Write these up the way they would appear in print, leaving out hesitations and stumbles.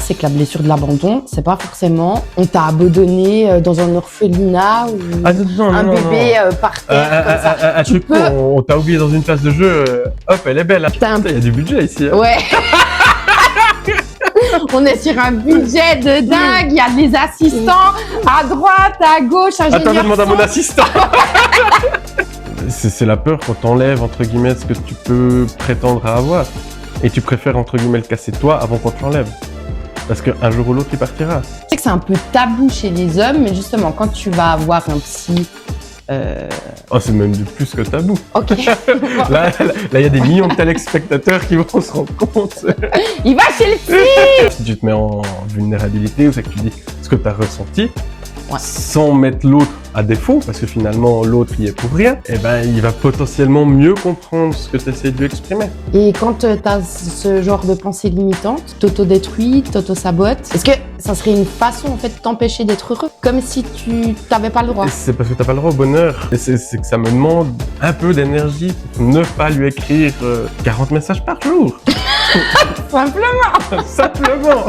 c'est que la blessure de l'abandon, c'est pas forcément on t'a abandonné dans un orphelinat ou un bébé par terre comme ça. Un truc con, on t'a oublié dans une place de jeu, hop, elle est belle. Putain, il y a du budget ici. Hein. Ouais. On est sur un budget de dingue, il y a des assistants à droite, à gauche, ingénieur. Attends, je demande à mon assistant. C'est la peur qu'on t'enlève, entre guillemets, ce que tu peux prétendre à avoir. Et tu préfères, entre guillemets, le casser toi avant qu'on te l'enlève. Parce qu'un jour ou l'autre, il partira. Je sais que c'est un peu tabou chez les hommes, mais justement, quand tu vas avoir un psy... Oh, c'est même du plus que tabou. Ok. Là, il y a des millions de téléspectateurs qui vont se rendre compte. Il va chez le psy. Si tu te mets en vulnérabilité, ou c'est que tu dis ce que tu as ressenti, ouais. Sans mettre l'autre à défaut, parce que finalement l'autre y est pour rien, eh ben il va potentiellement mieux comprendre ce que tu essaies de lui exprimer. Et quand tu as ce genre de pensée limitante, t'auto-détruis, t'auto-sabotes, est-ce que ça serait une façon en fait de t'empêcher d'être heureux, comme si tu t'avais pas le droit? Et c'est parce que t'as pas le droit au bonheur. Et c'est que ça me demande un peu d'énergie pour ne pas lui écrire 40 messages par jour. Simplement. Simplement.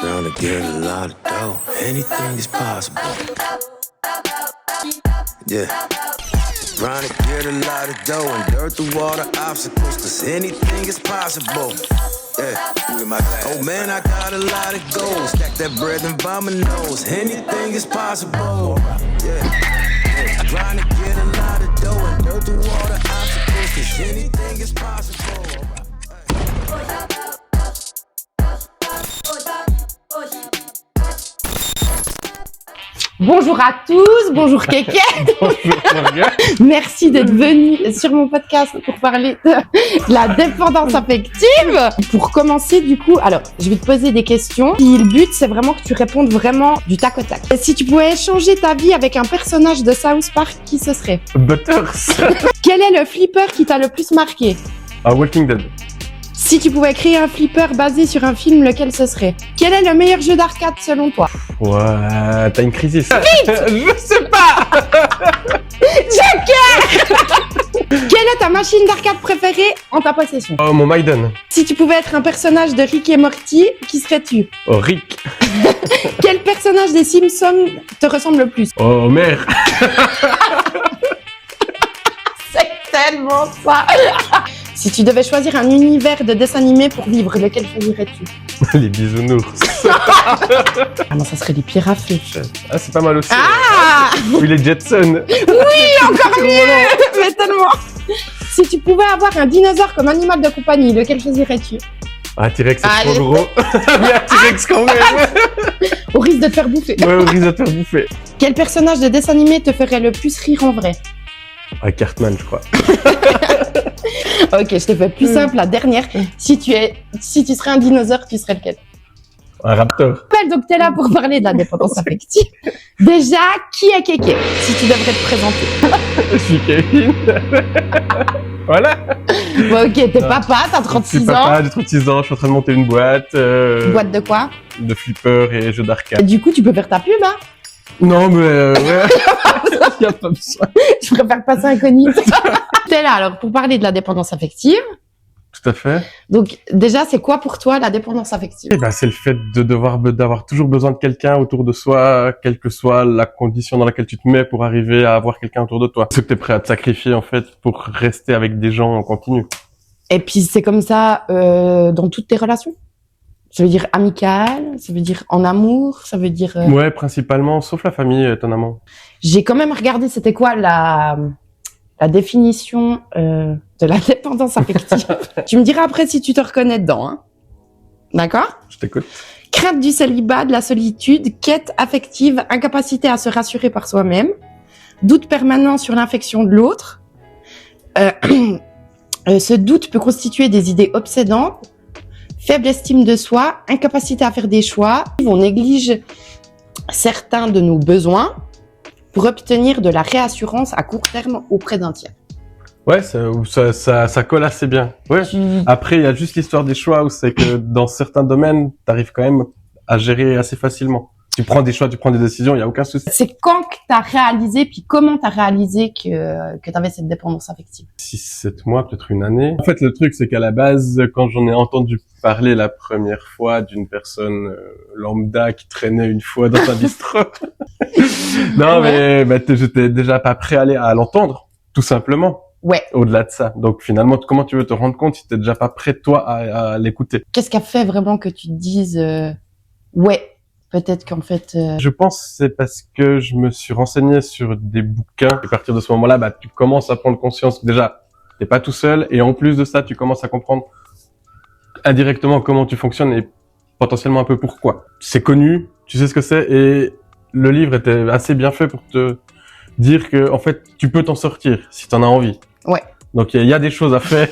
Trying to get a lot of dough. Anything is possible. Yeah. Trying to get a lot of dough and dirt through all the obstacles. Cause anything is possible. Yeah. Oh man, I got a lot of goals. Stack that bread and by my nose. Anything is possible. Yeah. Trying to get a lot of dough and dirt through all the obstacles. Cause anything is possible. Bonjour à tous, bonjour Kéké. Bonjour Morgane. Merci d'être venu sur mon podcast pour parler de la dépendance affective. Pour commencer du coup, alors je vais te poser des questions. Puis le but c'est vraiment que tu répondes vraiment du tac au tac. Si tu pouvais échanger ta vie avec un personnage de South Park, qui ce serait? Butters. Quel est le flipper qui t'a le plus marqué? Walking Dead. Si tu pouvais créer un flipper basé sur un film, lequel ce serait? Quel est le meilleur jeu d'arcade selon toi? Ouais, t'as une crise. Je sais pas. Joker. Quelle est ta machine d'arcade préférée en ta possession? Oh, mon Maiden. Si tu pouvais être un personnage de Rick et Morty, qui serais-tu? Oh, Rick. Quel personnage des Simpsons te ressemble le plus? Oh, mère. C'est tellement ça. Si tu devais choisir un univers de dessin animé pour vivre, lequel choisirais-tu? Les bisounours. Ah non, ça serait les pires à feu. Ah, c'est pas mal aussi. Ah Oui, les Jetsons. Oui, encore mieux. Mais tellement. Si tu pouvais avoir un dinosaure comme animal de compagnie, lequel choisirais-tu? Un T-Rex, c'est Allez. trop gros. Mais un T-Rex quand même. Au risque de te faire bouffer. Ouais, au risque de te faire bouffer. Quel personnage de dessin animé te ferait le plus rire en vrai? Ah, Cartman, je crois. Ok, je te fais plus simple, la dernière. Si tu serais un dinosaure, tu serais lequel? Un raptor. Donc t'es là pour parler de la dépendance affective. Déjà, qui est Kéké? Si tu devrais te présenter. Je suis Kevin. Voilà. Bon, ok, t'es papa, t'as 36 Je suis ans. papa, j'ai 36 ans, je suis en train de monter une boîte. Boîte de quoi? De flipper et jeux d'arcade. Du coup, tu peux faire ta pub, hein? Non, mais ouais. Y a pas besoin. Je préfère passer incognito. T'es là, alors, pour parler de la dépendance affective. Tout à fait. Donc, déjà, c'est quoi pour toi la dépendance affective? Eh ben, c'est le fait d'avoir toujours besoin de quelqu'un autour de soi, quelle que soit la condition dans laquelle tu te mets pour arriver à avoir quelqu'un autour de toi. Ce que t'es prêt à te sacrifier, en fait, pour rester avec des gens en continu. Et puis, c'est comme ça dans toutes tes relations? Ça veut dire amical, ça veut dire en amour, ça veut dire... Ouais, principalement, sauf la famille, étonnamment. J'ai quand même regardé, c'était quoi la définition de la dépendance affective. Tu me diras après si tu te reconnais dedans, hein. D'accord? Je t'écoute. Crainte du célibat, de la solitude, quête affective, incapacité à se rassurer par soi-même, doute permanent sur l'infection de l'autre. Ce doute peut constituer des idées obsédantes, faible estime de soi, incapacité à faire des choix. On néglige certains de nos besoins pour obtenir de la réassurance à court terme auprès d'un tiers. Ouais, ça colle assez bien. Ouais. Après, il y a juste l'histoire des choix où c'est que dans certains domaines, t'arrives quand même à gérer assez facilement. Tu prends des choix, tu prends des décisions, il y a aucun souci. C'est quand que t'as réalisé, puis comment t'as réalisé que t'avais cette dépendance affective? 6-7 mois, peut-être une année. En fait, le truc, c'est qu'à la base, quand j'en ai entendu parler la première fois d'une personne lambda qui traînait une fois dans un bistrot, non, mais j'étais déjà pas prêt à l'entendre, tout simplement. Ouais. Au-delà de ça. Donc finalement, comment tu veux te rendre compte si t'es déjà pas prêt, toi, à l'écouter? Qu'est-ce qui a fait vraiment que tu te dises, ouais, peut-être qu'en fait... Je pense que c'est parce que je me suis renseigné sur des bouquins. Et à partir de ce moment-là, tu commences à prendre conscience que déjà, t'es pas tout seul. Et en plus de ça, tu commences à comprendre indirectement comment tu fonctionnes et potentiellement un peu pourquoi. C'est connu, tu sais ce que c'est. Et le livre était assez bien fait pour te dire que, en fait, tu peux t'en sortir si t'en as envie. Ouais. Donc il y a des choses à faire.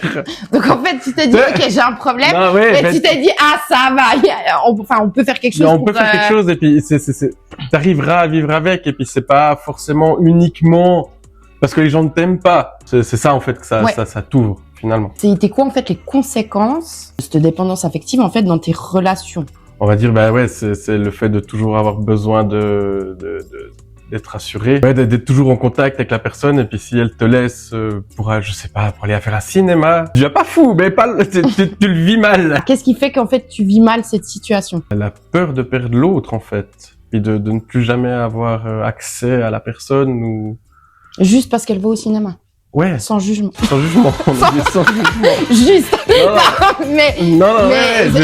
Donc en fait, tu t'es dit, ok, j'ai un problème, Non, ouais, mais tu t'es dit, ah, ça va, on peut faire quelque chose. On peut faire quelque chose et puis t'arriveras à vivre avec et puis c'est pas forcément uniquement parce que les gens ne t'aiment pas. C'est ça en fait que ça t'ouvre finalement. C'était quoi en fait les conséquences de cette dépendance affective en fait dans tes relations? On va dire c'est le fait de toujours avoir besoin d'être assuré, d'être toujours en contact avec la personne et puis si elle te laisse pour je sais pas, pour aller faire un cinéma, tu es pas fou mais tu le vis mal. Qu'est-ce qui fait qu'en fait tu vis mal cette situation? La peur de perdre l'autre en fait, puis de ne plus jamais avoir accès à la personne ou juste parce qu'elle va au cinéma. Ouais. Sans jugement. Sans jugement. Sans jugement. Juste. Mais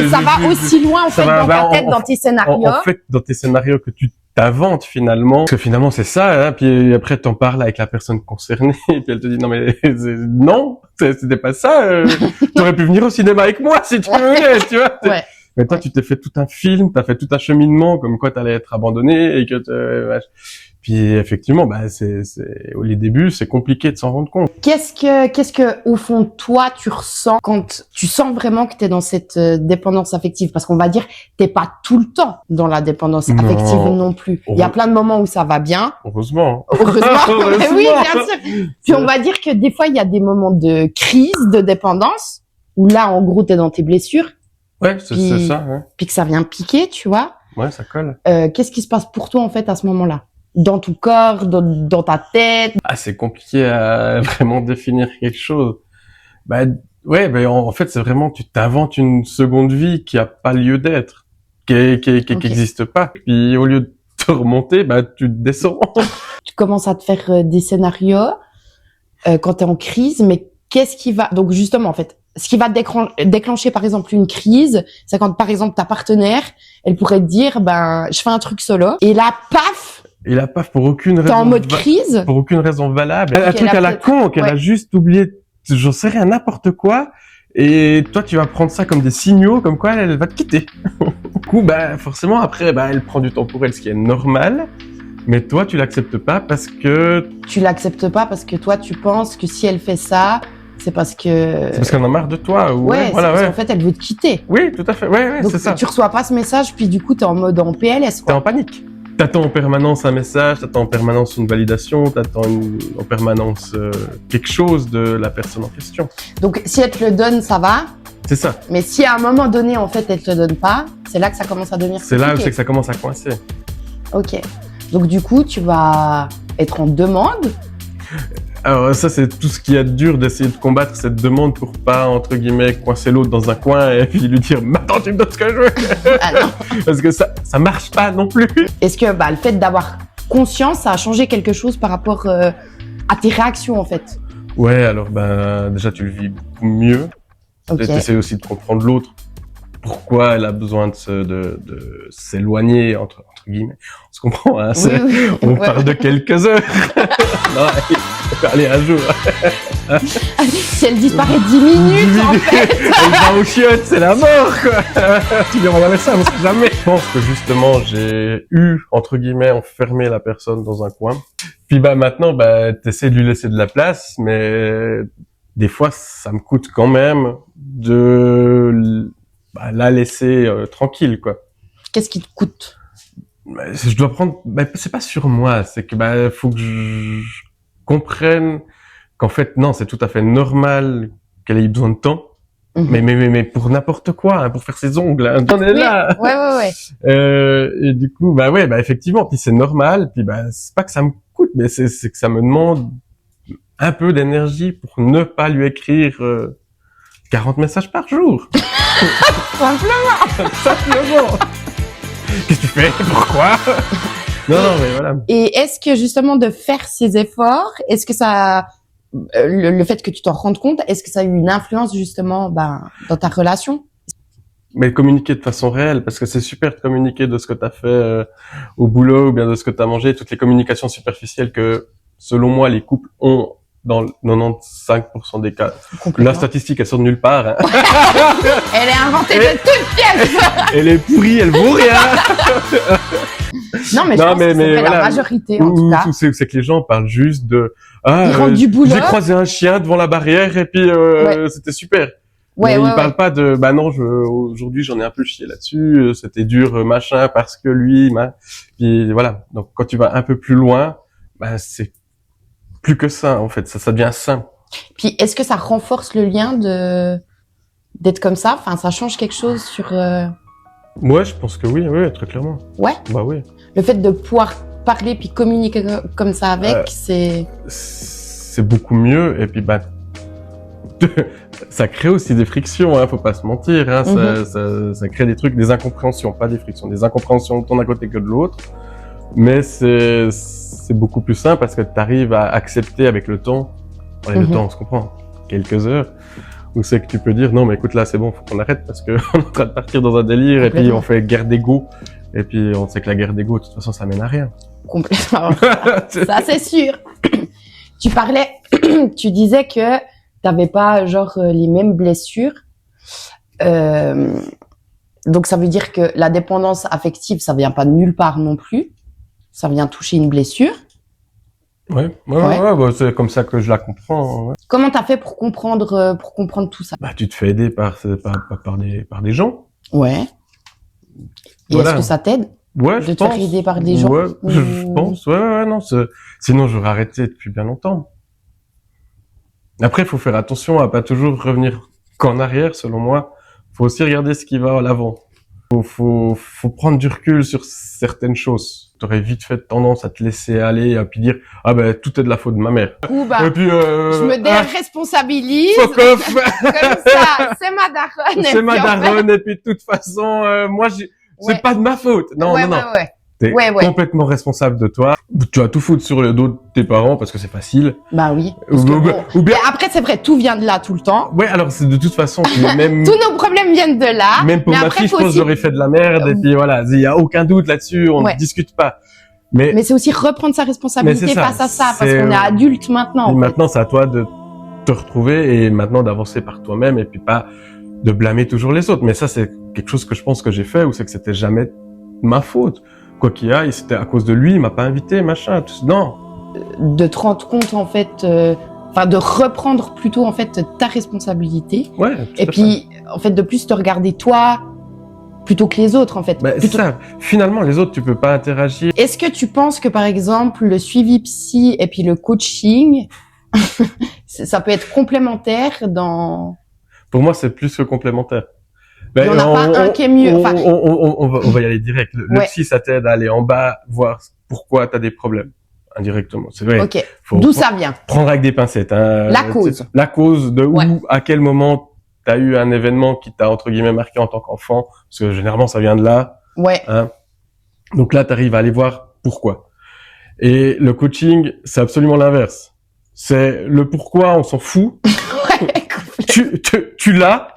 ça va aussi loin en fait dans ta tête, dans tes scénarios. En fait, dans tes scénarios que tu t'inventes finalement. Parce que finalement c'est ça. Hein, puis après t'en parles avec la personne concernée et puis elle te dit non mais non, c'était pas ça. T'aurais pu venir au cinéma avec moi si tu voulais, tu vois. Ouais. Mais toi, tu t'es fait tout un film, t'as fait tout un cheminement, comme quoi t'allais être abandonné et que puis effectivement, les débuts, c'est compliqué de s'en rendre compte. Qu'est-ce que, au fond, toi, tu ressens quand tu sens vraiment que t'es dans cette dépendance affective? Parce qu'on va dire, t'es pas tout le temps dans la dépendance affective non plus. Il y a plein de moments où ça va bien. Heureusement. Mais oui, bien sûr. Puis on va dire que des fois, il y a des moments de crise, de dépendance, où là, en gros, t'es dans tes blessures. Ouais, c'est ça, ouais. Puis que ça vient piquer, tu vois. Ouais, ça colle. Qu'est-ce qui se passe pour toi, en fait, à ce moment-là? Dans ton corps, dans ta tête? C'est compliqué à vraiment définir quelque chose. En fait, c'est vraiment, tu t'inventes une seconde vie qui a pas lieu d'être, qui existe pas. Puis, au lieu de te remonter, tu descends. Tu commences à te faire des scénarios, quand t'es en crise, mais qu'est-ce qui va, donc justement, en fait, ce qui va déclencher, par exemple, une crise, c'est quand, par exemple, ta partenaire, elle pourrait te dire, je fais un truc solo, et là, paf! Et là, paf, pour aucune raison. T'es en mode crise. Pour aucune raison valable. Un truc à la con, qu'elle a juste oublié, j'en sais rien, n'importe quoi. Et toi, tu vas prendre ça comme des signaux, comme quoi elle va te quitter. Du coup, forcément, après, elle prend du temps pour elle, ce qui est normal. Mais toi, tu l'acceptes pas parce que... Tu l'acceptes pas parce que toi, tu penses que si elle fait ça, c'est parce que... C'est parce qu'elle en a marre de toi. Ouais, voilà, parce qu'en fait, elle veut te quitter. Oui, tout à fait. Ouais, donc, c'est ça. Tu reçois pas ce message, puis du coup, t'es en mode en PLS, quoi. T'es en panique. T'attends en permanence un message, t'attends en permanence une validation, t'attends en permanence quelque chose de la personne en question. Donc, si elle te le donne, ça va. C'est ça. Mais si à un moment donné, en fait, elle te le donne pas, c'est là que ça commence à devenir compliqué. C'est là où c'est que ça commence à coincer. Ok. Donc, du coup, tu vas être en demande. Alors ça, c'est tout ce qu'il y a de dur d'essayer de combattre cette demande pour pas, entre guillemets, coincer l'autre dans un coin et puis lui dire « Maintenant, tu me donnes ce que je veux !» Ah non. Parce que ça marche pas non plus. Est-ce que le fait d'avoir conscience, ça a changé quelque chose par rapport à tes réactions, en fait? Ouais, alors déjà, tu le vis beaucoup mieux. Okay. Tu essaies aussi de comprendre l'autre. Pourquoi elle a besoin de s'éloigner, entre guillemets. On se comprend, hein, oui. On parle de quelques heures. Non, on peut aller un jour. Si elle disparaît 10 minutes, en fait. Elle va aux chiottes, c'est la mort, quoi. Tu lui envoies ça, on sait jamais. Je pense que justement, j'ai entre guillemets, enfermé la personne dans un coin. Puis maintenant, t'essaies de lui laisser de la place, mais des fois, ça me coûte quand même de la laisser tranquille, quoi. Qu'est-ce qui te coûte? Je dois prendre, c'est pas sur moi, c'est que faut que je comprenne qu'en fait non, c'est tout à fait normal qu'elle ait besoin de temps Mais pour n'importe quoi, hein, pour faire ses ongles, hein, on est là. Ouais. Et du coup, effectivement, puis c'est normal, puis c'est pas que ça me coûte, mais c'est que ça me demande un peu d'énergie pour ne pas lui écrire 40 messages par jour. Simplement. Qu'est-ce que tu fais? Pourquoi? Non, mais voilà. Et est-ce que justement de faire ces efforts, est-ce que ça, le fait que tu t'en rendes compte, est-ce que ça a eu une influence justement dans ta relation? Mais communiquer de façon réelle, parce que c'est super de communiquer de ce que tu as fait au boulot ou bien de ce que tu as mangé, toutes les communications superficielles que, selon moi, les couples ont dans 95% des cas. La statistique, elle sort de nulle part. Hein. Elle est inventée de toutes pièces. Elle est pourrie, elle vaut rien. Non, mais je pense que c'est la majorité, en tout cas. C'est que les gens parlent juste de... Ils rentrent du boulot. J'ai croisé un chien devant la barrière et puis c'était super. Ils parlent pas de non, aujourd'hui j'en ai un peu chié là-dessus, c'était dur machin parce que lui puis voilà. Donc quand tu vas un peu plus loin, c'est plus que ça en fait, ça devient sain. Puis est-ce que ça renforce le lien d'être comme ça? Enfin, ça change quelque chose sur Ouais, je pense que oui, très clairement. Ouais. Bah oui. Le fait de pouvoir parler puis communiquer comme ça avec, c'est beaucoup mieux et puis ça crée aussi des frictions, hein, faut pas se mentir, hein, ça crée des trucs, des incompréhensions, pas des frictions, des incompréhensions tant d'un côté que de l'autre. Mais c'est beaucoup plus simple parce que tu arrives à accepter avec le temps. Le temps, on se comprend. Quelques heures. Où c'est que tu peux dire, non, mais écoute, là, c'est bon, faut qu'on arrête parce que on est en train de partir dans un délire et puis on fait guerre d'ego. Et puis, on sait que la guerre d'ego, de toute façon, ça mène à rien. Complètement. Ça, c'est sûr. Tu parlais, tu disais que t'avais pas, les mêmes blessures. Donc, ça veut dire que la dépendance affective, ça vient pas de nulle part non plus. Ça vient toucher une blessure. Ouais, c'est comme ça que je la comprends. Ouais. Comment t'as fait pour comprendre tout ça? Tu te fais aider par des gens. Ouais. Et voilà. Est-ce que ça t'aide? Ouais, de te faire aider par des gens? Ouais, je pense. Ouais, non. Sinon, j'aurais arrêté depuis bien longtemps. Après, il faut faire attention à pas toujours revenir qu'en arrière, selon moi. Faut aussi regarder ce qui va à l'avant. Faut prendre du recul sur certaines choses. T'aurais vite fait tendance à te laisser aller, à puis dire tout est de la faute de ma mère. Ou et puis je me déresponsabilise. Fuck off. Comme ça, c'est ma daronne. C'est ma daronne et puis de toute façon moi c'est pas de ma faute. Non. T'es complètement responsable de toi. Tu vas tout foutre sur le dos de tes parents parce que c'est facile. Bah oui. Ou bien... Après, c'est vrai, tout vient de là tout le temps. Ouais, alors c'est de toute façon, même... Tous nos problèmes viennent de là. Même pour ma fille, je pense que j'aurais fait de la merde. Et puis voilà, il y a aucun doute là-dessus, on ne discute pas. Mais c'est aussi reprendre sa responsabilité face à ça, parce qu'on est adulte maintenant. Maintenant, c'est à toi de te retrouver et maintenant d'avancer par toi-même et puis pas de blâmer toujours les autres. Mais ça, c'est quelque chose que je pense que j'ai fait, ou c'est que c'était jamais ma faute. Quoi qu'il y ait, c'était à cause de lui, il m'a pas invité, machin. Non. De te rendre compte, en fait, de reprendre plutôt, en fait, ta responsabilité. Ouais. Et puis, en fait, de plus te regarder toi plutôt que les autres, en fait. C'est ça. Finalement, les autres, tu peux pas interagir. Est-ce que tu penses que, par exemple, le suivi psy et puis le coaching, ça peut être complémentaire dans... Pour moi, c'est plus que complémentaire. Il n'y en a pas un qui est mieux. On va y aller direct. Le psy, ça t'aide à aller en bas, voir pourquoi t'as des problèmes. Indirectement. C'est vrai. Ok. D'où ça vient? Prendre avec des pincettes, hein. La cause. La cause de où, à quel moment t'as eu un événement qui t'a, entre guillemets, marqué en tant qu'enfant. Parce que généralement, ça vient de là. Ouais. Hein. Donc là, t'arrives à aller voir pourquoi. Et le coaching, c'est absolument l'inverse. C'est le pourquoi, on s'en fout. Tu l'as.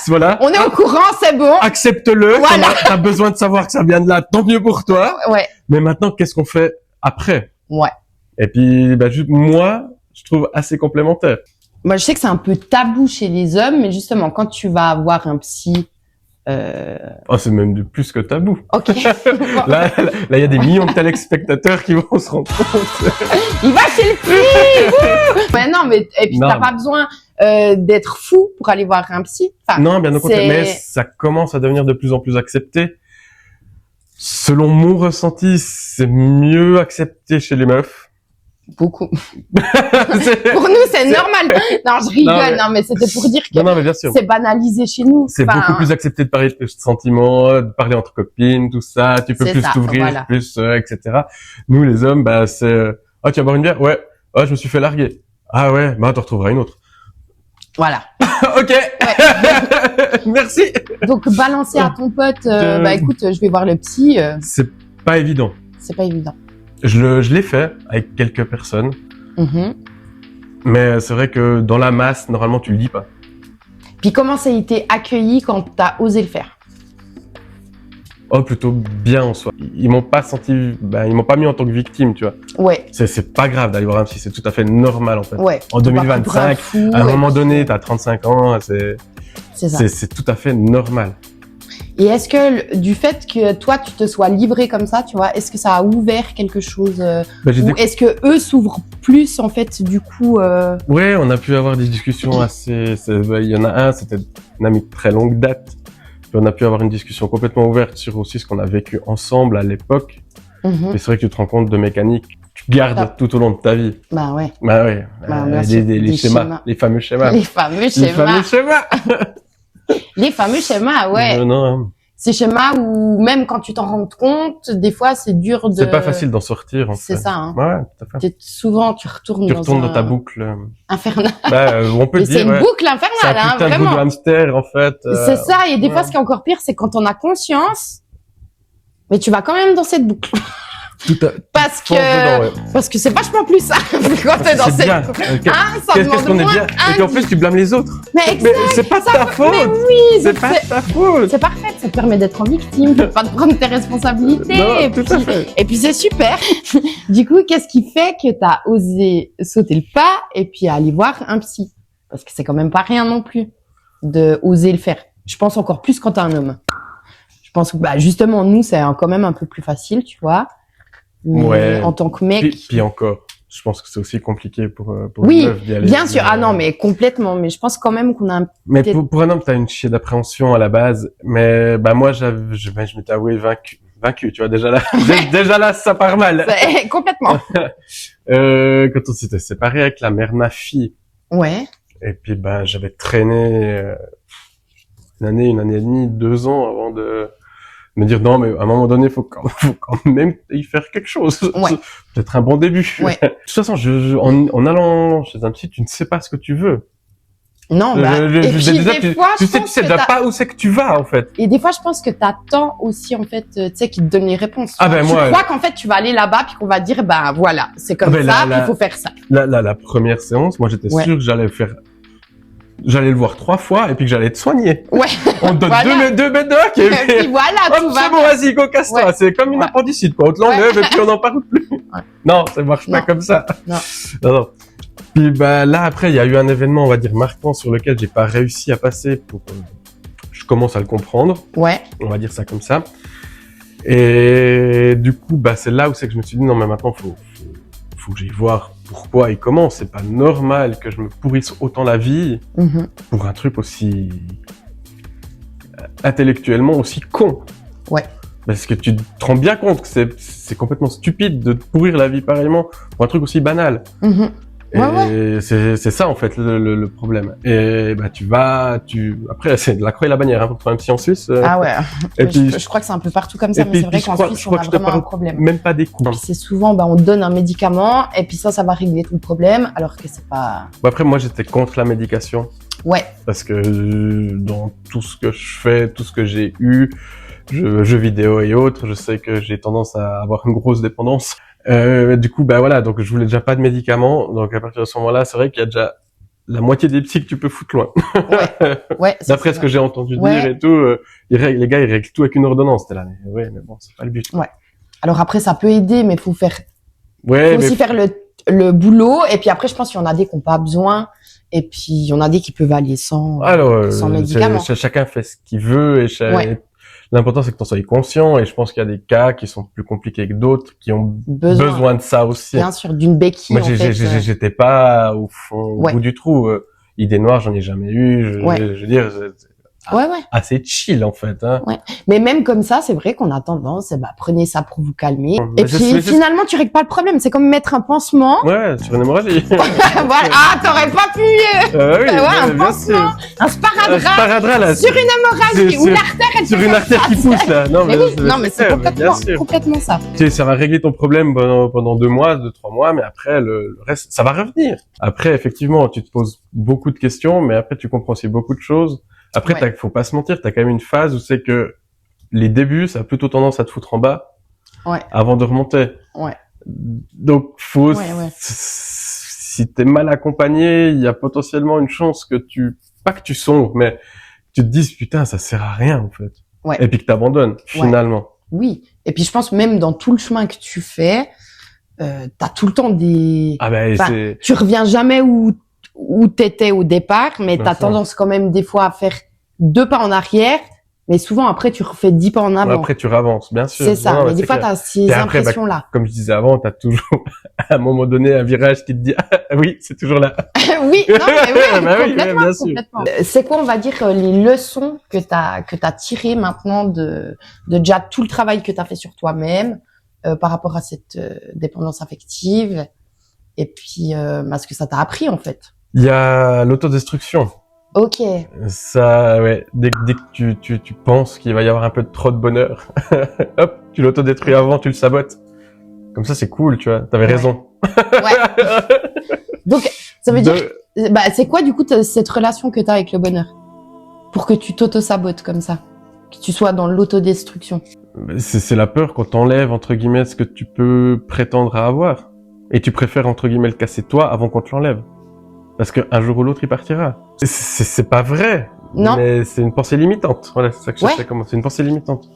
Voilà. On est au courant, c'est bon. Accepte-le. Voilà. T'as besoin de savoir que ça vient de là, tant mieux pour toi. Ouais. Mais maintenant, qu'est-ce qu'on fait après? Ouais. Et puis, moi, je trouve assez complémentaire. Moi, je sais que c'est un peu tabou chez les hommes, mais justement, quand tu vas avoir un psy, c'est même de plus que tabou. Ok. Là, il y a des millions de téléspectateurs qui vont se rendre compte. Il va chez le psy! Mais non, et puis t'as pas besoin d'être fou pour aller voir un psy. Enfin, non, bien au contraire. Mais ça commence à devenir de plus en plus accepté. Selon mon ressenti, c'est mieux accepté chez les meufs. Beaucoup. C'est- Pour nous, c'est normal. Non, je rigole. Non, mais- mais c'était pour dire que Non, mais bien sûr. c'est banalisé chez nous. C'est Enfin, beaucoup plus accepté de parler de tes sentiments, de parler entre copines, tout ça. Tu peux C'est plus ça, t'ouvrir, voilà. plus, etc. Nous, les hommes, bah, c'est, oh, tu vas boire une bière? Ouais. Oh, je me suis fait larguer. Ah ouais, bah, t'en retrouveras une autre. Voilà. Ok. Merci. Donc, balancer à ton pote, bah écoute, je vais voir le psy, C'est pas évident. c'est pas évident. Je l'ai fait avec quelques personnes, Mhm. mais c'est vrai que dans la masse, normalement, tu le dis pas. Puis comment ça a été accueilli quand t'as osé le faire? Oh, plutôt bien en soi. Ils m'ont pas senti, bah, ils m'ont pas mis en tant que victime, tu vois. Ouais, C'est pas grave d'aller voir un psy, c'est tout à fait normal, en fait. ouais. En Faut pas prendre pour un 2025, fou, à un et moment puis, donné, t'as 35 ans, c'est ça. c'est tout à fait normal. Et est-ce que du fait que toi tu te sois livré comme ça, tu vois, est-ce que ça a ouvert quelque chose Bah, j'ai ou est-ce que eux s'ouvrent plus en fait du coup Ouais, on a pu avoir des discussions assez, il y en a un, c'était un ami de très longue date. Puis on a pu avoir une discussion complètement ouverte sur aussi ce qu'on a vécu ensemble à l'époque. mhm. Et c'est vrai que tu te rends compte de mécaniques que tu gardes Ah. tout au long de ta vie. Bah ouais, Bah ouais, Bah, bien sûr, les des schémas, schémas. les fameux schémas. les fameux Les schémas, fameux schémas. les fameux schémas, ouais. Non, Ces schémas où même quand tu t'en rends compte, des fois c'est dur de. c'est pas facile d'en sortir, en fait. C'est ça, hein. Ouais, tout à fait. Souvent tu retournes Tu dans retournes un dans ta boucle. infernal. Bah, on peut Mais dire, c'est une ouais. boucle C'est un infernale, hein, putain de bout vraiment. de hamster, en fait. C'est ça, et des ouais. fois, ce qui est encore pire, c'est quand on a conscience, mais tu vas quand même dans cette boucle. Tout à, Parce fonce dedans, ouais. parce que c'est vachement plus simple quand t'es dans C'est cette bien. boucle. Ok. Ah, ça Qu'est-ce demande qu'on est moins bien. Et qu'en plus, tu blâmes les autres. Mais Mais c'est pas de ta faute. Mais oui, C'est pas de ta faute. c'est parfait, ça te permet d'être en victime, de pas de prendre tes responsabilités. Non, et, tout puis, à fait. et puis c'est super. Du coup, qu'est-ce qui fait que t'as osé sauter le pas et puis aller voir un psy? Parce que c'est quand même pas rien non plus de oser le faire. Je pense encore plus quand t'es un homme. Je pense que bah, justement, nous, c'est quand même un peu plus facile, tu vois. Mais Ouais. en tant que mec... Puis encore, je pense que c'est aussi compliqué pour Oui, une meuf d'y aller. bien sûr. Ah non, mais complètement. Mais je pense quand même qu'on a un... Mais peut-être- pour un homme, t'as une chier d'appréhension à la base. Mais bah moi, je m'étais avoué vaincu. Tu vois, déjà là, déjà là, ça part mal. complètement. Quand on s'était séparés avec la mère de ma fille, Ouais. et puis bah j'avais traîné une année et demie, 2 ans avant de me dire non, mais à un moment donné, faut quand même y faire quelque chose. Ouais. Peut-être un bon début. Ouais. De toute façon, en allant chez un psy, tu ne sais pas ce que tu veux. Non, bah... et puis déjà, des fois, tu je sais pense déjà que pas où c'est que tu vas, en fait. Et des fois, je pense que t'attends aussi, en fait, tu sais, qu'ils te donnent les réponses. Ah ben, tu moi, crois qu'en fait, tu vas aller là-bas, puis qu'on va te dire, bah voilà, c'est comme Ah ben, ça, là, puis il faut faire ça. La première séance, moi, j'étais Ouais. sûr que j'allais le voir 3 fois et puis que j'allais être soigné. Ouais. On te donne Voilà. deux médocs et Et puis puis, voilà, hop, tout va c'est bon, bien. vas-y, go, casse-toi. Ouais. C'est comme une Ouais. appendicite, quoi. On te l'enlève et puis on n'en parle plus. Non, ça marche pas Non. comme ça. Non. Non. Puis, bah, là, après, il y a eu un événement, on va dire, marquant sur lequel j'ai pas réussi à passer pour, je commence à le comprendre. Ouais. On va dire ça comme ça. Et du coup, bah, c'est là où c'est que je me suis dit, non, mais maintenant, faut que j'aille voir pourquoi et comment. C'est pas normal que je me pourrisse autant la vie Mhm. pour un truc aussi intellectuellement aussi con. Ouais. Parce que tu te rends bien compte que c'est complètement stupide de te pourrir la vie pareillement pour un truc aussi banal. Mhm. Et Ouais, c'est ça en fait le problème. Et bah après c'est de la croix et la bannière hein, pour trouver un psy en Suisse. Ah ouais. Et puis je crois que c'est un peu partout comme ça, et mais puis- c'est vrai puis qu'en je Suisse, crois on a que je te vraiment un parle problème. même pas des coups. Puis c'est souvent, bah, on te donne un médicament, et puis ça va régler tout le problème, alors que c'est pas... Bon, après moi j'étais contre la médication Ouais. parce que dans tout ce que je fais, tout ce que j'ai eu, jeux vidéo et autres, je sais que j'ai tendance à avoir une grosse dépendance. Du coup, bah voilà, donc je voulais déjà pas de médicaments. Donc à partir de ce moment-là, c'est vrai qu'il y a déjà la moitié des psys que tu peux foutre loin. Ouais. ça, D'après c'est ce que vrai. j'ai entendu Ouais. dire et tout, les gars ils règlent tout avec une ordonnance. T'es là, mais ouais, mais bon, c'est pas le but. Alors après, ça peut aider, mais faut Ouais, mais aussi faire le boulot, et puis après, je pense qu'il y en a des qui n'ont pas besoin, et puis il y en a des qui peuvent aller sans... alors sans médicaments. chacun fait ce qu'il veut et Ouais. l'important c'est que t'en sois conscient. Et je pense qu'il y a des cas qui sont plus compliqués que d'autres qui ont besoin de ça aussi. Bien sûr, d'une béquille, Moi, en fait. j'étais pas au fond, au Ouais. bout du trou. Idée noire, j'en ai jamais eu. Ouais. Je veux dire, Ouais. assez chill en fait. Hein. Ouais. Mais même comme ça, c'est vrai qu'on a tendance, prenez ça pour vous calmer. Mais Et puis finalement, tu règles pas le problème. C'est comme mettre un pansement. Ouais, sur une hémorragie. Voilà. Ah, t'aurais pas pu. Oui, Un bien pansement, sûr. un sparadrap. Sparadrap là. Sur une hémorragie Sur- ou l'artère, elle Sur fait une comme artère ça. qui pousse là. Non Mais oui, non, mais c'est bien sûr. complètement ça. Tu sais, ça va régler ton problème pendant 2 mois, 2-3 mois, mais après le reste, ça va revenir. Après, effectivement, tu te poses beaucoup de questions, mais après tu comprends aussi beaucoup de choses. Après, Ouais. faut pas se mentir, t'as quand même une phase où c'est que les débuts, ça a plutôt tendance à te foutre en bas. Ouais. Avant de remonter. Ouais. Donc, faut, Ouais. si t'es mal accompagné, il y a potentiellement une chance que pas que tu sombres, mais tu te dises, putain, ça sert à rien, en fait. Ouais. Et puis que t'abandonnes, finalement. Oui. Et puis je pense même dans tout le chemin que tu fais, t'as tout le temps des. Ah ben, Enfin, tu reviens jamais où t'étais au départ, mais Bien t'as sûr. tendance quand même des fois à faire 2 pas en arrière, mais souvent après tu refais 10 pas en avant. après tu ravances, bien sûr. C'est ça. Non, mais des c'est fois clair. t'as ces Et après, impressions-là. Comme je disais avant, t'as toujours, à un moment donné, un virage qui te dit, ah, oui, c'est toujours là. Oui, non, mais ouais, Bah oui, complètement, bien sûr. complètement. C'est quoi, on va dire, les leçons que t'as tirées maintenant de déjà tout le travail que t'as fait sur toi-même, par rapport à cette dépendance affective, et puis, ce que ça t'a appris, en fait. Il y a l'autodestruction. Ok. Ça, ouais, dès que tu penses qu'il va y avoir un peu de trop de bonheur, hop, tu l'autodétruis avant, tu le sabotes. Comme ça, c'est cool, tu vois, t'avais Ouais. raison. Ouais. Donc, ça veut dire, c'est quoi, du coup, cette relation que t'as avec le bonheur? Pour que tu t'auto-sabotes comme ça. Que tu sois dans l'autodestruction. C'est la peur qu'on t'enlève, entre guillemets, ce que tu peux prétendre à avoir. Et tu préfères, entre guillemets, le casser toi avant qu'on te l'enlève. Parce qu'un jour ou l'autre, il partira. C'est pas vrai. Non. Mais c'est une pensée limitante. Voilà, c'est ça que je Ouais. sais comment. C'est une pensée limitante.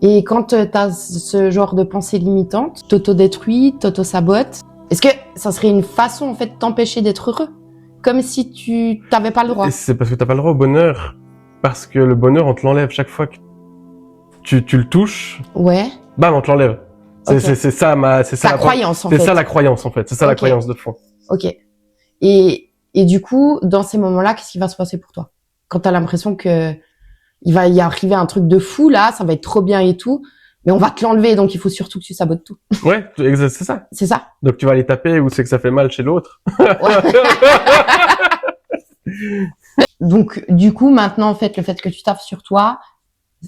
Et quand t'as ce genre de pensée limitante, t'auto-détruis, t'auto-sabotes, est-ce que ça serait une façon, en fait, de t'empêcher d'être heureux? Comme si tu t'avais pas le droit. Et c'est parce que t'as pas le droit au bonheur. Parce que le bonheur, on te l'enlève chaque fois que tu le touches. Ouais. Bam, on te l'enlève. Ok. C'est ça Ta croyance, en fait. C'est ça la croyance, en fait. C'est ça la Ok. croyance de fond. Ok. Et du coup, dans ces moments-là, qu'est-ce qui va se passer pour toi? Quand t'as l'impression que il va y arriver un truc de fou, là, ça va être trop bien et tout, mais on va te l'enlever, donc il faut surtout que tu sabotes tout. Ouais, c'est ça. C'est ça? Donc tu vas aller taper où c'est que ça fait mal chez l'autre. Donc, du coup, maintenant, en fait, le fait que tu taffes sur toi,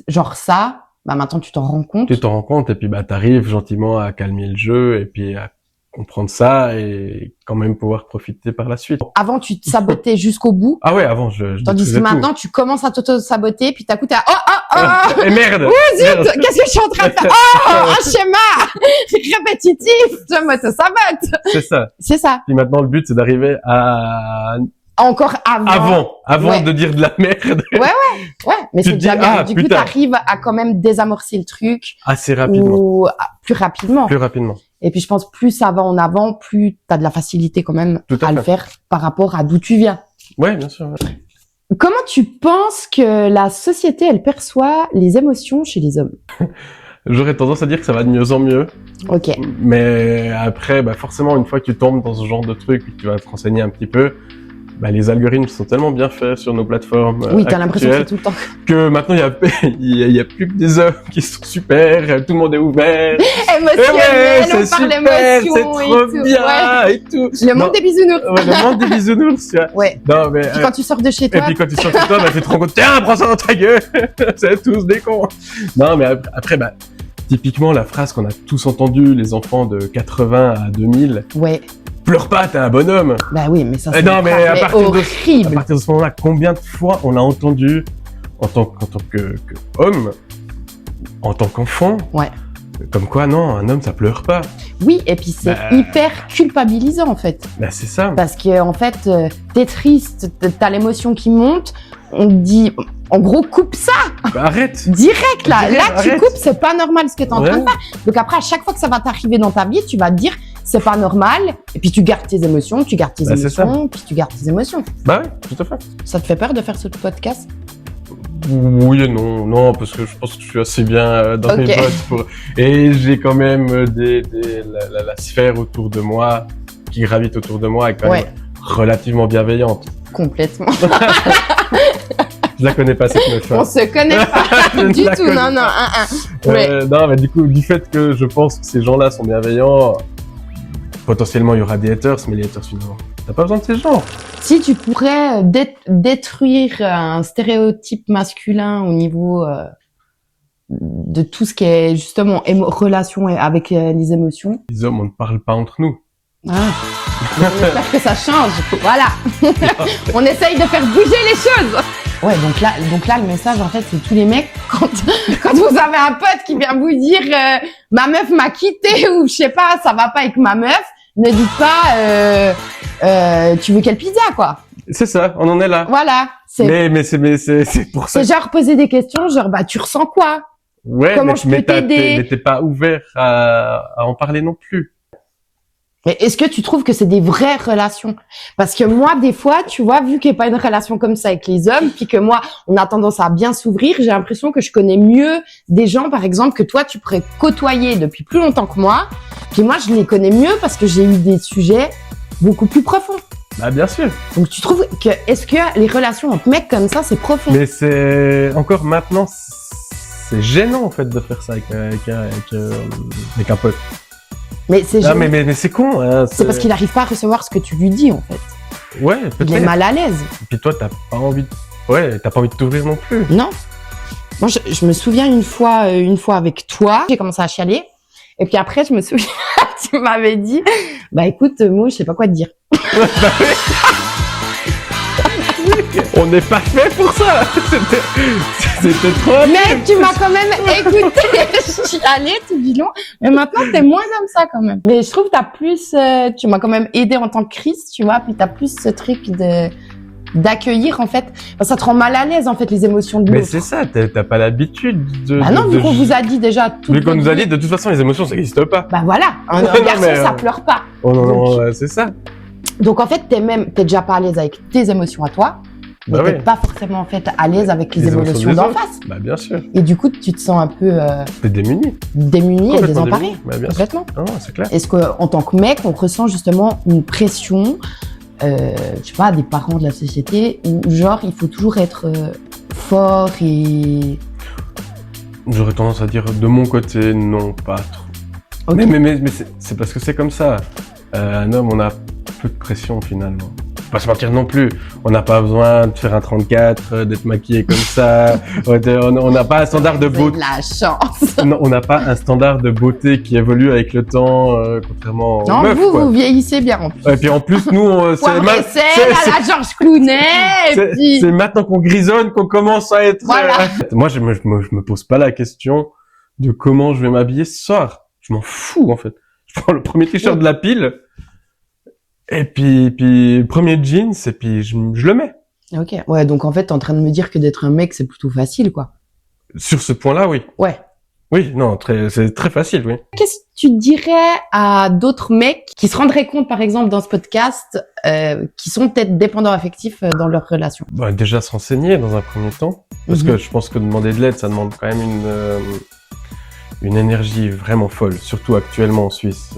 genre ça, maintenant, tu t'en rends compte. Tu t'en rends compte et puis t'arrives gentiment à calmer le jeu et puis à comprendre ça et quand même pouvoir profiter par la suite. Avant, tu te sabotais jusqu'au bout. Ah ouais, avant je Tandis que détruisais maintenant, tu commences à t'auto-saboter, puis d'un coup, t'es là, oh, Et merde. zut, Merde. qu'est-ce que je suis en train de faire? Oh, un schéma répétitif, je m'auto-sabote. C'est ça. C'est ça. Puis maintenant le but c'est d'arriver à Encore avant. Ouais. de dire de la merde Ouais, mais Tu c'est te déjà dis, bien. ah, Du coup, putain. t'arrives à quand même désamorcer le truc. assez rapidement. Ou plus rapidement. Plus rapidement. Et puis, je pense, plus ça va en avant, plus t'as de la facilité quand même Tout à à le fait. faire par rapport à d'où tu viens. Ouais, bien sûr. Ouais. Comment tu penses que la société, elle perçoit les émotions chez les hommes? J'aurais tendance à dire que ça va de mieux en mieux. Ok. Mais après, forcément, une fois que tu tombes dans ce genre de truc et que tu vas te renseigner un petit peu, les algorithmes sont tellement bien faits sur nos plateformes Oui, t'as l'impression que c'est actuelles tout le temps. que maintenant il y a plus que des hommes qui sont super, tout le monde est ouvert. Émotionnel, c'est on parle super, émotion c'est et trop tout. bien Ouais. et tout. Le monde des bisounours. Ouais, le monde des bisounours, tu vois. Ouais. Non, mais, Puis quand tu sors de chez et toi, puis quand tu sors de toi, tu te rends compte, tiens, prends ça dans ta gueule. C'est tous des cons. Non, mais après, typiquement, la phrase qu'on a tous entendue, les enfants de 80 à 2000, ouais. pleure pas, t'es un bonhomme. Bah oui, mais ça, Eh c'est non, mais à partir horrible. À partir de ce moment-là, combien de fois on a entendu, en tant que homme, en tant qu'enfant, Ouais. comme quoi, non, un homme, ça pleure pas. Oui, et puis c'est hyper culpabilisant, en fait. C'est ça. Parce que, en fait, t'es triste, t'as l'émotion qui monte, on te dit, en gros, coupe ça! Arrête. Direct, là. Direct, Là, tu arrête. coupes, c'est pas normal ce que t'es en train de Ouais. faire. Donc après, à chaque fois que ça va t'arriver dans ta vie, tu vas te dire, c'est pas normal. Et puis tu gardes tes émotions, C'est ça. puis tu gardes tes émotions. Bah ouais, tout à fait. Ça te fait peur de faire ce podcast? Oui et non, non, parce que je pense que je suis assez bien dans mes Ok. bottes pour... Et j'ai quand même la sphère autour de moi, qui gravite autour de moi, est quand Ouais. même relativement bienveillante. Complètement. Je la connais pas, cette meuf. On se connaît pas Je ne du la tout, connais non, non, pas. Ouais. Non, mais du coup, du fait que je pense que ces gens-là sont bienveillants, potentiellement il y aura des haters, mais les haters finalement, t'as pas besoin de ces gens. Si tu pourrais détruire un stéréotype masculin au niveau de tout ce qui est justement relation avec les émotions. Les hommes, on ne parle pas entre nous. Ah. On espère que ça change. Voilà. On essaye de faire bouger les choses. Ouais, donc là, le message, en fait, c'est tous les mecs, quand vous avez un pote qui vient vous dire, ma meuf m'a quitté, ou je sais pas, ça va pas avec ma meuf, ne dites pas, tu veux quelle pizza, quoi. C'est ça, on en est là. Voilà. Mais c'est pour ça. C'est genre poser des questions, genre, bah, tu ressens quoi? Ouais, Comment je peux t'aider? Mais t'es pas ouvert à en parler non plus. Mais est-ce que tu trouves que c'est des vraies relations? Parce que moi, des fois, tu vois, vu qu'il n'y a pas une relation comme ça avec les hommes, puis que moi, on a tendance à bien s'ouvrir, j'ai l'impression que je connais mieux des gens, par exemple, que toi, tu pourrais côtoyer depuis plus longtemps que moi. Puis moi, je les connais mieux parce que j'ai eu des sujets beaucoup plus profonds. Bah, bien sûr. Donc, tu trouves que, est-ce que les relations entre mecs comme ça, c'est profond? Mais c'est, encore maintenant, c'est gênant, en fait, de faire ça avec un pote. Mais c'est Ah, mais c'est con, hein, c'est parce qu'il n'arrive pas à recevoir ce que tu lui dis, en fait. Ouais, Il est peut-être. mal à l'aise. Et puis toi, t'as pas envie de t'ouvrir non plus. Non. Moi, je me souviens une fois avec toi, j'ai commencé à chialer. Et puis après, je me souviens, tu m'avais dit, bah écoute, moi, je sais pas quoi te dire. On n'est pas fait pour ça. C'était trop. Mais tu m'as quand même écouté chialer tout du long. Mais maintenant, t'es moins comme ça quand même. Mais je trouve que t'as plus, tu m'as quand même aidé en tant que Chris, tu vois, puis t'as plus ce truc d'accueillir en fait. Enfin, ça te rend mal à l'aise en fait les émotions de Mais l'autre. c'est ça, t'as pas l'habitude de. Bah non, vu qu'on vous a dit déjà tout. Vu qu'on nous a dit, de toute façon, les émotions, ça n'existe pas. Bah voilà, un Non, garçon, mais, ça pleure pas. Oh non, non, c'est ça. Donc en fait, t'es déjà pas à l'aise avec tes émotions à toi, mais Bah t'es oui. pas forcément en fait à l'aise avec les émotions des d'en autres. face. Bah bien sûr. Et du coup, tu te sens un peu T'es démuni. démuni et Complètement désemparé. démuni. Bah bien sûr. Complètement. Non, c'est clair. Est-ce qu'en tant que mec, on ressent justement une pression, je sais pas, des parents de la société, où genre il faut toujours être fort et... J'aurais tendance à dire de mon côté, non, pas trop. Ok. Mais c'est parce que c'est comme ça. Un homme, on a peu de pression finalement. Faut pas se mentir non plus. On n'a pas besoin de faire un 34, d'être maquillé comme ça. On n'a pas un standard de Vous avez beauté. de la chance. Non, on n'a pas un standard de beauté qui évolue avec le temps, contrairement aux Non, meufs, quoi. vous vieillissez bien en plus. Et puis en plus, nous, Poivre et sel à la Georges Clooney, et puis... c'est maintenant qu'on grisonne qu'on commence à être... Voilà. Moi, je me pose pas la question de comment je vais m'habiller ce soir. Je m'en fous, en fait. Je prends le premier t-shirt de la pile, et puis premier jeans, et puis je le mets. Ok, ouais, donc en fait, t'es en train de me dire que d'être un mec, c'est plutôt facile, quoi. Sur ce point-là, oui. Ouais. Oui, non, c'est très facile, oui. Qu'est-ce que tu dirais à d'autres mecs qui se rendraient compte, par exemple, dans ce podcast, qui sont peut-être dépendants affectifs dans leur relation? Bah, déjà se renseigner dans un premier temps, parce que je pense que demander de l'aide, ça demande quand même une énergie vraiment folle, surtout actuellement en Suisse.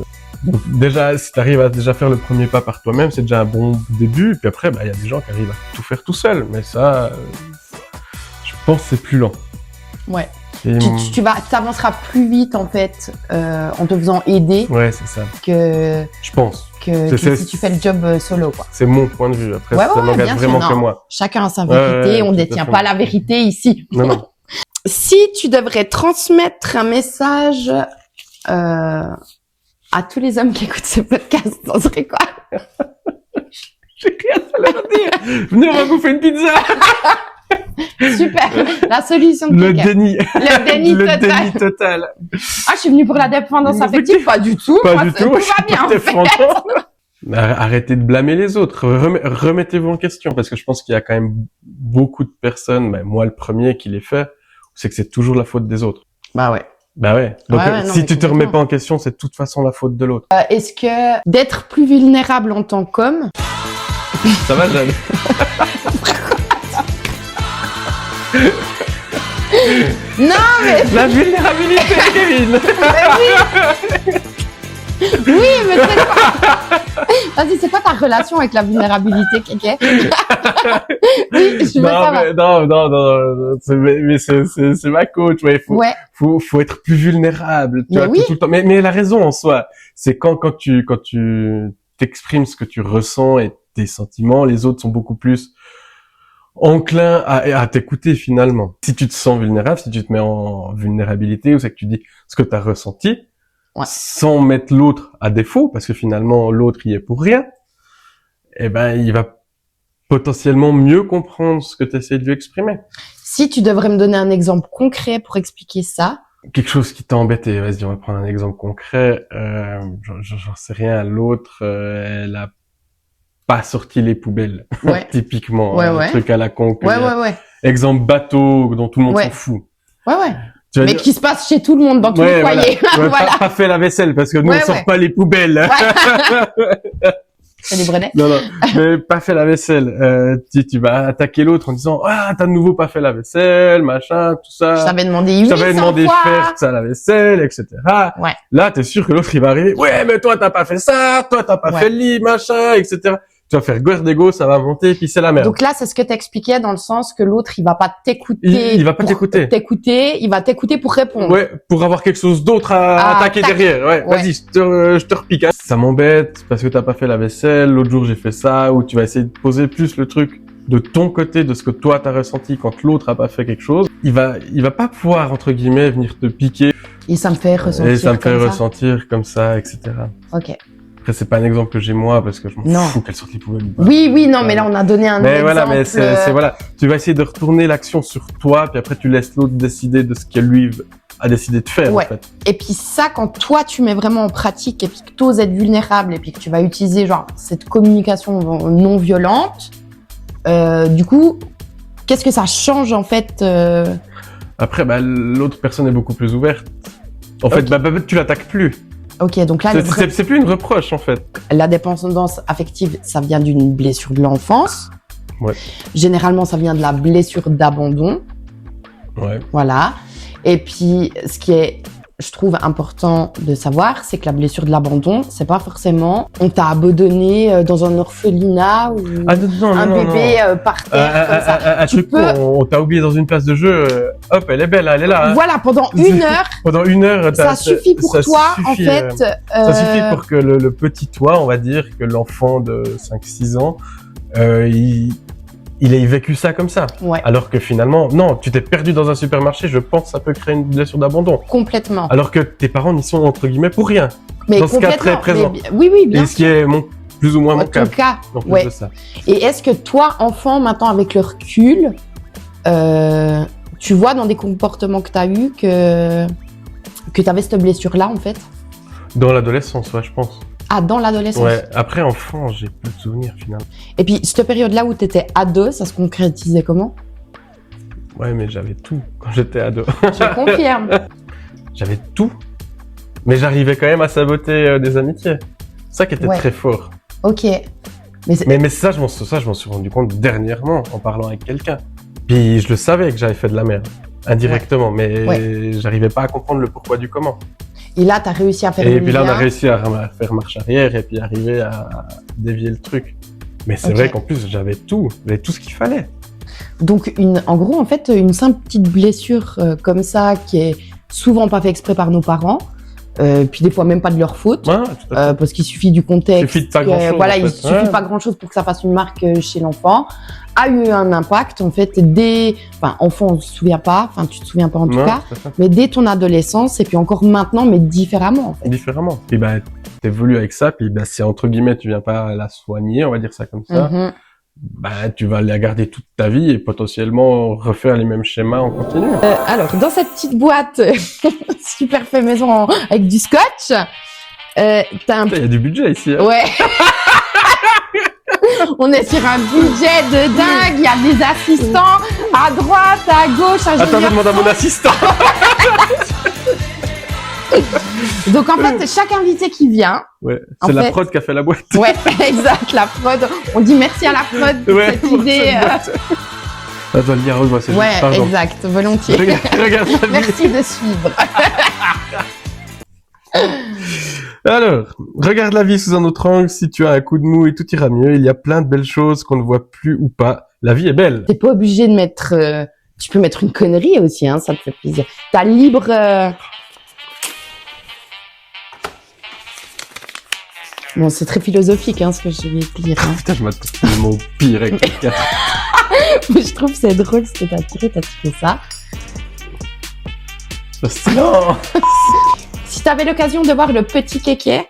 Donc déjà, si t'arrives à déjà faire le premier pas par toi-même, c'est déjà un bon début. Puis après, bah il y a des gens qui arrivent à tout faire tout seul, mais ça, je pense que c'est plus lent. Ouais. Et T'avanceras plus vite, en fait, en te faisant aider ouais, c'est ça. que Je pense. que si tu fais le job solo, quoi. C'est mon point de vue. Après, Ouais, ça ouais, n'engage bien vraiment sûr, que non. moi. Chacun a sa vérité, Ouais, on tout à détient fait. pas la vérité ici. Non, non. Si tu devrais transmettre un message à tous les hommes qui écoutent ce podcast, ça serait quoi? J'ai rien à leur dire. Venez, on va bouffer une pizza. Super, la solution de Le quelqu'un. déni. Le déni Le total. déni total. Ah, je suis venue pour la dépendance Mais affective, pas du tout. Pas Moi, du ça- tout. Tout va bien, en fait. Franchement. Arrêtez de blâmer les autres. Remettez-vous en question, parce que je pense qu'il y a quand même beaucoup de personnes, ben, moi le premier qui l'ai fait, c'est que c'est toujours la faute des autres. Bah ouais. Bah ouais. Donc Ouais, non, si mais tu te remets complètement. pas en question, c'est de toute façon la faute de l'autre. Est-ce que d'être plus vulnérable en tant qu'homme, Ça va, Jeanne? non mais La vulnérabilité, Kevin. Oui, mais c'est quoi? Vas-y, c'est quoi ta relation avec la vulnérabilité, Kéké? Oui, je veux savoir. Non, c'est ma coach, ouais, faut être plus vulnérable, tu vois, oui. tout le temps. Mais elle a raison en soi. C'est quand tu t'exprimes ce que tu ressens et tes sentiments, les autres sont beaucoup plus enclins à t'écouter finalement. Si tu te sens vulnérable, si tu te mets en vulnérabilité, ou c'est que tu dis ce que tu as ressenti, sans mettre l'autre à défaut, parce que finalement l'autre y est pour rien, eh ben il va potentiellement mieux comprendre ce que tu essaies de lui exprimer. Si tu devrais me donner un exemple concret pour expliquer ça. Quelque chose qui t'a embêté, vas-y, on va prendre un exemple concret. J'en sais rien, l'autre, elle a pas sorti les poubelles, typiquement, un truc à la con. Exemple bateau dont tout le monde s'en fout. Mais qui se passe chez tout le monde, dans tous les foyers. Voilà. Pas fait la vaisselle, parce que nous, on sort pas les poubelles. C'est des brenets. Non, mais pas fait la vaisselle. Tu vas attaquer l'autre en disant, ah, t'as de nouveau pas fait la vaisselle, machin, tout ça. Je t'avais demandé 800 fois. Je t'avais demandé de faire ça, la vaisselle, etc. Là, t'es sûr que l'autre, il va arriver. Ouais, mais toi, t'as pas fait ça, toi, t'as pas fait le lit, machin, etc. Tu vas faire guerre d'ego, ça va monter, puis c'est la merde. Donc là, c'est ce que t'expliquais dans le sens que l'autre, il va pas t'écouter. Il va pas t'écouter. Il va t'écouter pour répondre. Ouais, pour avoir quelque chose d'autre à attaquer derrière. Vas-y, je te repique. Hein. Ça m'embête parce que t'as pas fait la vaisselle. L'autre jour, j'ai fait ça. Ou tu vas essayer de poser plus le truc de ton côté, de ce que toi t'as ressenti quand l'autre a pas fait quelque chose. Il va pas pouvoir, entre guillemets, venir te piquer. Et ça me fait ressentir comme ça, etc. Ok. Après, c'est pas un exemple que j'ai moi, parce que je m'en fous qu'elle sorte les poubelles. Oui, non, mais là, on a donné un exemple. Mais voilà, mais c'est voilà. Tu vas essayer de retourner l'action sur toi, puis après, tu laisses l'autre décider de ce qu'elle lui a décidé de faire, en fait. Et puis ça, quand toi, tu mets vraiment en pratique, et puis que t'oses être vulnérable, et puis que tu vas utiliser, genre, cette communication non violente, du coup, qu'est-ce que ça change, en fait, Après, l'autre personne est beaucoup plus ouverte. En fait, tu l'attaques plus. Ok, donc là, c'est plus une reproche en fait. La dépendance affective, ça vient d'une blessure de l'enfance. Généralement, ça vient de la blessure d'abandon. Voilà. Et puis, ce qui est, je trouve important de savoir, c'est que la blessure de l'abandon, c'est pas forcément on t'a abandonné dans un orphelinat ou un bébé par terre comme ça. Un truc on t'a oublié dans une place de jeu, hop, elle est belle, elle est là. Hein. Voilà, pendant une heure. Pendant une heure, ça suffit pour toi, en fait. Ça suffit pour que le petit toi, on va dire, que l'enfant de 5-6 ans, il ait vécu ça comme ça. Alors que finalement, non, tu t'es perdu dans un supermarché, je pense que ça peut créer une blessure d'abandon. Complètement. Alors que tes parents n'y sont entre guillemets pour rien. Mais dans ce cas très présent. Oui, bien sûr. Et ce qui est plus ou moins mon cas. De ça. Et est-ce que toi, enfant, maintenant avec le recul, tu vois dans des comportements que tu as eus que tu avais cette blessure-là en fait? Dans l'adolescence, je pense. Ah, dans l'adolescence. Après enfant, j'ai plus de souvenirs finalement. Et puis, cette période-là où t'étais ado, ça se concrétisait comment? Ouais, mais j'avais tout quand j'étais ado. Je confirme. J'avais tout, mais j'arrivais quand même à saboter des amitiés. C'est ça qui était très fort. Ok. Mais ça, je m'en suis rendu compte dernièrement en parlant avec quelqu'un. Puis je le savais que j'avais fait de la merde, indirectement, mais j'arrivais pas à comprendre le pourquoi du comment. Et là, tu as réussi à faire Et puis là, on a réussi à faire marche arrière et puis arriver à dévier le truc. Mais c'est vrai qu'en plus, j'avais tout ce qu'il fallait. Donc, en gros, en fait, une simple petite blessure comme ça, qui est souvent pas fait exprès par nos parents, puis des fois même pas de leur faute, parce qu'il suffit du contexte. Il suffit de pas grand-chose. Voilà, il suffit pas grand-chose pour que ça fasse une marque chez l'enfant. A eu un impact, en fait, enfant, on se souvient pas, tu te souviens pas en tout cas, mais dès ton adolescence, et puis encore maintenant, mais différemment, en fait. Différemment. Puis, t'évolues avec ça, puis, si entre guillemets, tu viens pas la soigner, on va dire ça comme ça, tu vas la garder toute ta vie et potentiellement refaire les mêmes schémas en continu. Alors, dans cette petite boîte, super fait maison avec du scotch, t'as un... Il y a du budget ici. Hein. Ouais. On est sur un budget de dingue, il y a des assistants à droite, à gauche, à Attends, je demande à mon assistant. Donc en fait, chaque invité qui vient... c'est la prod qui a fait la boîte. Ouais, exact, la prod. On dit merci à la prod pour cette idée. Attends, le lire, c'est juste pardon. Exact, volontiers. Regarde merci de suivre. Alors, regarde la vie sous un autre angle. Si tu as un coup de mou et tout ira mieux, il y a plein de belles choses qu'on ne voit plus ou pas. La vie est belle. T'es pas obligé de mettre... tu peux mettre une connerie aussi, hein, ça te fait plaisir. T'as libre... Bon, c'est très philosophique, hein, ce que je vais te dire. Hein. Putain, je m'attends tellement au pire avec quelqu'un. Mais je trouve que c'est drôle ce que t'as tiré ça. Non. Si t'avais l'occasion de voir le petit kéké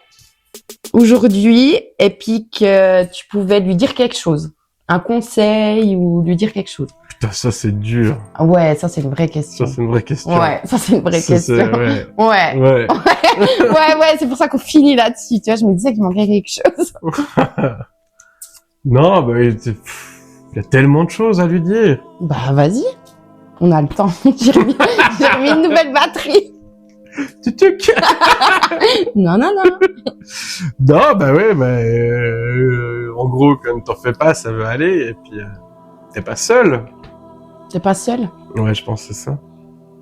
aujourd'hui, et puis que tu pouvais lui dire quelque chose, un conseil ou lui dire quelque chose. Putain, ça c'est dur. Ouais, ça c'est une vraie question. Ça c'est une vraie question. Ouais, ça c'est une vraie Ça, question. ouais. Ouais. Ouais. Ouais, c'est pour ça qu'on finit là-dessus. Tu vois, je me disais qu'il manquait quelque chose. Non, bah, il y a tellement de choses à lui dire. Bah, vas-y. On a le temps. J'ai remis une nouvelle batterie. Tutuc. Non. Non, bah ouais, mais en gros, quand t'en fais pas, ça va aller. Et puis, t'es pas seul. T'es pas seul, Ouais, je pense que c'est ça.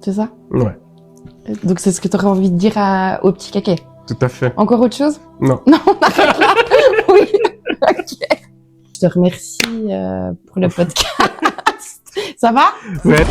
c'est ça? Ouais, Donc c'est ce que t'aurais envie de dire au petit kéké. tout à fait. Encore autre chose? Non. Non, on arrête là. Oui. Ok. Je te remercie pour le podcast. Ça va? Ouais.